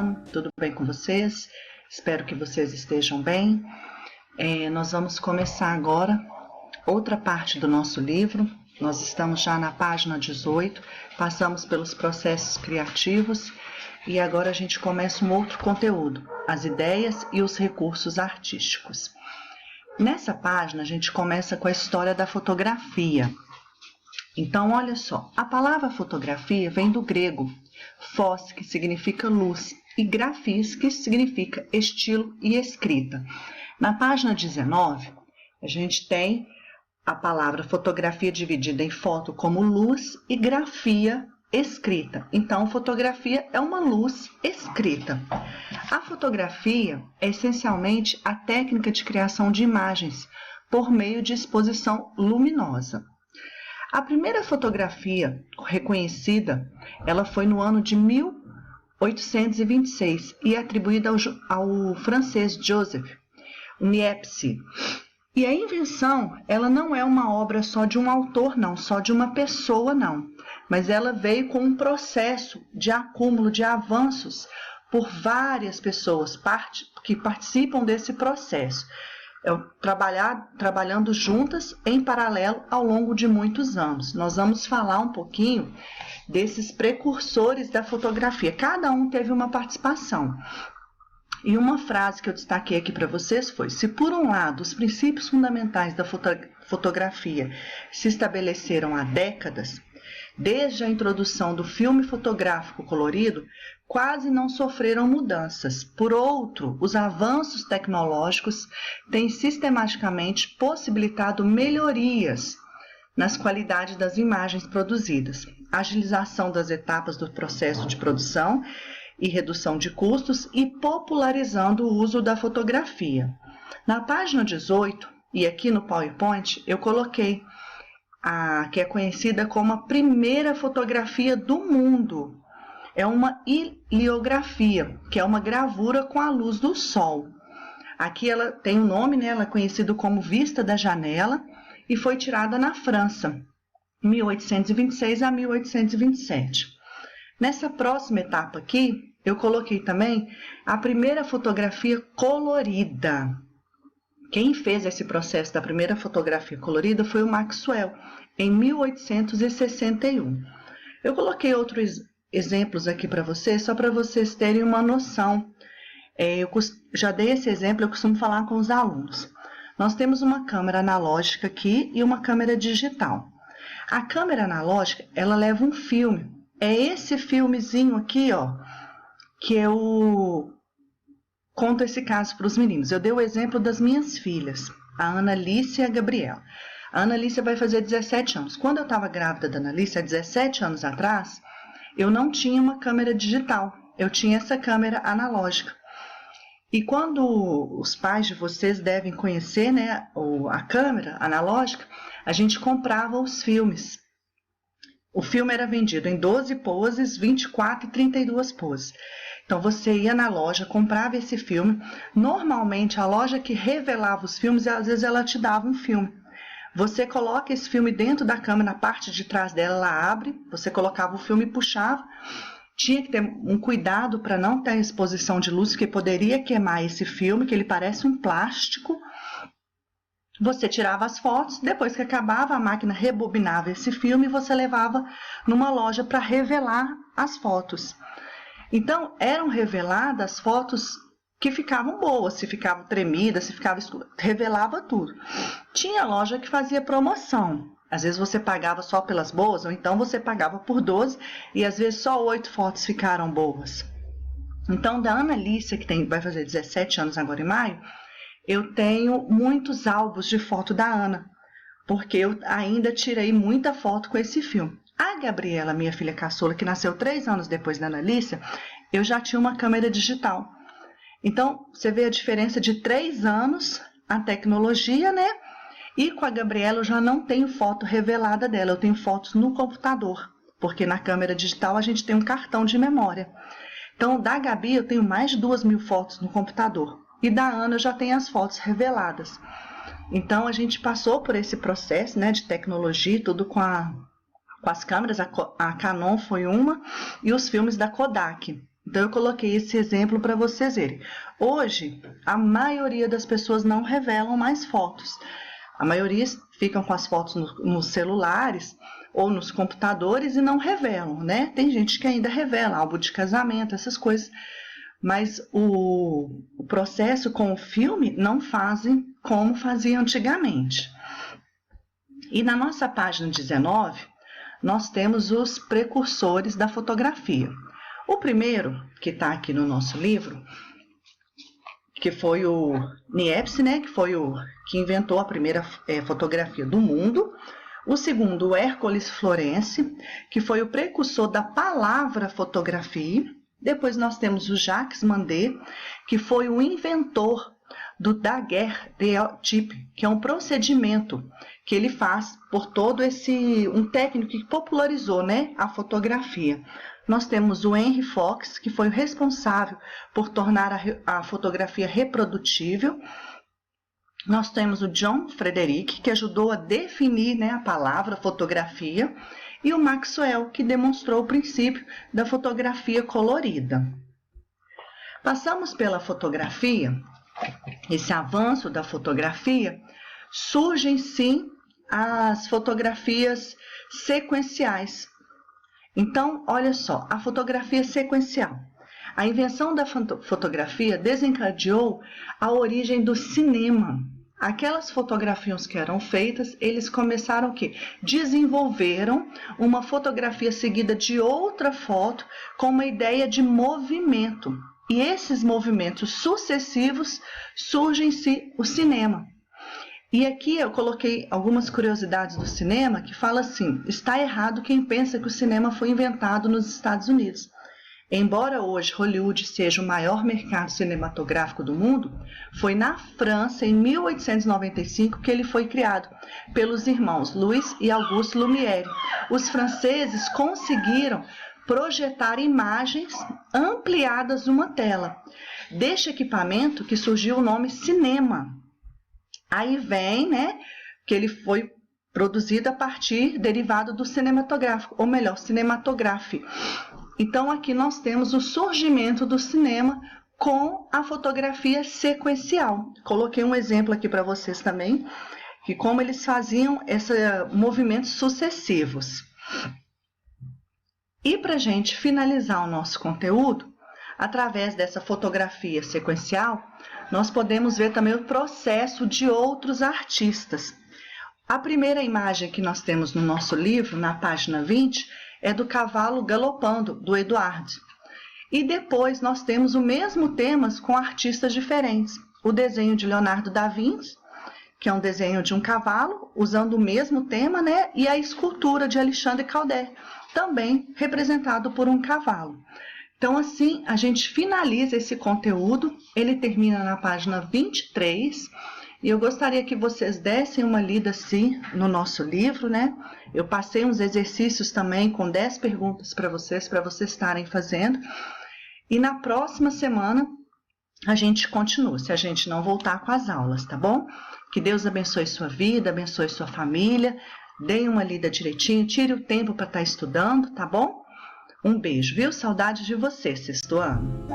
estão? Tudo bem com vocês? Espero que vocês estejam bem. Nós vamos começar agora outra parte do nosso livro. Nós estamos já na página 18, passamos pelos processos criativos e agora a gente começa um outro conteúdo, as ideias e os recursos artísticos. Nessa página a gente começa com a história da fotografia. Então, olha só, a palavra fotografia vem do grego, phos, que significa luz, e grafis, que significa estilo e escrita. Na página 19, a gente tem a palavra fotografia dividida em foto como luz e grafia escrita. Então, fotografia é uma luz escrita. A fotografia é essencialmente a técnica de criação de imagens por meio de exposição luminosa. A primeira fotografia reconhecida, ela foi no ano de 1826 e é atribuída ao francês Joseph Niepce. E a invenção, ela não é uma obra só de um autor, não, só de uma pessoa, não. Mas ela veio com um processo de acúmulo de avanços por várias pessoas que participam desse processo. Trabalhando juntas em paralelo ao longo de muitos anos. Nós vamos falar um pouquinho desses precursores da fotografia. Cada um teve uma participação. E uma frase que eu destaquei aqui para vocês foi: se por um lado os princípios fundamentais da fotografia se estabeleceram há décadas, desde a introdução do filme fotográfico colorido, quase não sofreram mudanças. Por outro, os avanços tecnológicos têm sistematicamente possibilitado melhorias nas qualidades das imagens produzidas, agilização das etapas do processo de produção e redução de custos e popularizando o uso da fotografia. Na página 18, e aqui no PowerPoint, eu coloquei a que é conhecida como a primeira fotografia do mundo. É uma heliografia, que é uma gravura com a luz do sol. Aqui ela tem um nome, né? Ela é conhecida como Vista da Janela e foi tirada na França, 1826 a 1827. Nessa próxima etapa aqui, eu coloquei também a primeira fotografia colorida. Quem fez esse processo da primeira fotografia colorida foi o Maxwell, em 1861. Eu coloquei outros exemplos aqui para vocês, só para vocês terem uma noção. Eu já dei esse exemplo, eu costumo falar com os alunos. Nós temos uma câmera analógica aqui e uma câmera digital. A câmera analógica, ela leva um filme. É esse filmezinho aqui, ó, que eu conto esse caso para os meninos. Eu dei o exemplo das minhas filhas, a Ana Alice e a Gabriela. A Ana Alice vai fazer 17 anos. Quando eu estava grávida da Ana Alice, há 17 anos atrás, eu não tinha uma câmera digital. Eu tinha essa câmera analógica. E quando os pais de vocês devem conhecer, né, a câmera analógica, a gente comprava os filmes. O filme era vendido em 12 poses, 24 e 32 poses. Então, você ia na loja, comprava esse filme. Normalmente, a loja que revelava os filmes, às vezes ela te dava um filme. Você coloca esse filme dentro da câmera, na parte de trás dela, ela abre, você colocava o filme e puxava. Tinha que ter um cuidado para não ter exposição de luz, porque poderia queimar esse filme, que ele parece um plástico. Você tirava as fotos, depois que acabava, a máquina rebobinava esse filme e você levava numa loja para revelar as fotos. Então, eram reveladas fotos que ficavam boas, se ficavam tremidas, se ficava escura, revelava tudo. Tinha loja que fazia promoção. Às vezes você pagava só pelas boas, ou então você pagava por 12 e às vezes só 8 fotos ficaram boas. Então, da Ana Alice, que vai fazer 17 anos agora em maio, eu tenho muitos álbuns de foto da Ana, porque eu ainda tirei muita foto com esse filme. A Gabriela, minha filha caçula, que nasceu 3 anos depois da Ana Alice, eu já tinha uma câmera digital. Então, você vê a diferença de 3 anos, a tecnologia, né? E com a Gabriela eu já não tenho foto revelada dela, eu tenho fotos no computador, porque na câmera digital a gente tem um cartão de memória. Então, da Gabi eu tenho mais de 2.000 fotos no computador. E da Ana eu já tenho as fotos reveladas. Então, a gente passou por esse processo, né, de tecnologia, tudo com as câmeras. A Canon foi uma, e os filmes da Kodak. Então, eu coloquei esse exemplo para vocês verem. Hoje, a maioria das pessoas não revelam mais fotos. A maioria ficam com as fotos nos celulares ou nos computadores e não revelam, né? Tem gente que ainda revela álbum de casamento, essas coisas. Mas o processo com o filme não fazem como fazia antigamente. E na nossa página 19, nós temos os precursores da fotografia. O primeiro, que está aqui no nosso livro, que foi o Niepce, né, que foi o que inventou a primeira fotografia do mundo. O segundo, o Hércules Florence, que foi o precursor da palavra fotografia. Depois nós temos o Jacques Mandé, que foi o inventor do daguerreotype, que é um procedimento que ele faz por todo um técnico que popularizou, né, a fotografia. Nós temos o Henry Fox, que foi o responsável por tornar a fotografia reprodutível. Nós temos o John Frederick, que ajudou a definir, né, a palavra fotografia. E o Maxwell, que demonstrou o princípio da fotografia colorida. Passamos pela fotografia, esse avanço da fotografia, surgem sim as fotografias sequenciais. Então, olha só, a fotografia sequencial. A invenção da fotografia desencadeou a origem do cinema. Aquelas fotografias que eram feitas, eles começaram o quê? Desenvolveram uma fotografia seguida de outra foto com uma ideia de movimento. E esses movimentos sucessivos surgem-se o cinema. E aqui eu coloquei algumas curiosidades do cinema que fala assim: está errado quem pensa que o cinema foi inventado nos Estados Unidos. Embora hoje Hollywood seja o maior mercado cinematográfico do mundo, foi na França, em 1895, que ele foi criado pelos irmãos Louis e Auguste Lumière. Os franceses conseguiram projetar imagens ampliadas numa tela. Deste equipamento que surgiu o nome cinema. Aí vem, né, que ele foi produzido a partir, derivado do cinematográfico, ou melhor, cinematográfico. Então, aqui nós temos o surgimento do cinema com a fotografia sequencial. Coloquei um exemplo aqui para vocês também, que como eles faziam esses movimentos sucessivos. E para a gente finalizar o nosso conteúdo, através dessa fotografia sequencial, nós podemos ver também o processo de outros artistas. A primeira imagem que nós temos no nosso livro, na página 20, é do cavalo galopando, do Eduard. E depois nós temos o mesmo tema com artistas diferentes. O desenho de Leonardo da Vinci, que é um desenho de um cavalo, usando o mesmo tema, né? E a escultura de Alexandre Calder, também representado por um cavalo. Então, assim, a gente finaliza esse conteúdo, ele termina na página 23, e eu gostaria que vocês dessem uma lida, assim, no nosso livro, né? Eu passei uns exercícios também com 10 perguntas para vocês estarem fazendo, e na próxima semana a gente continua, se a gente não voltar com as aulas, tá bom? Que Deus abençoe sua vida, abençoe sua família, dê uma lida direitinho, tire o tempo para estar estudando, tá bom? Um beijo, viu? Saudades de você, sexto ano.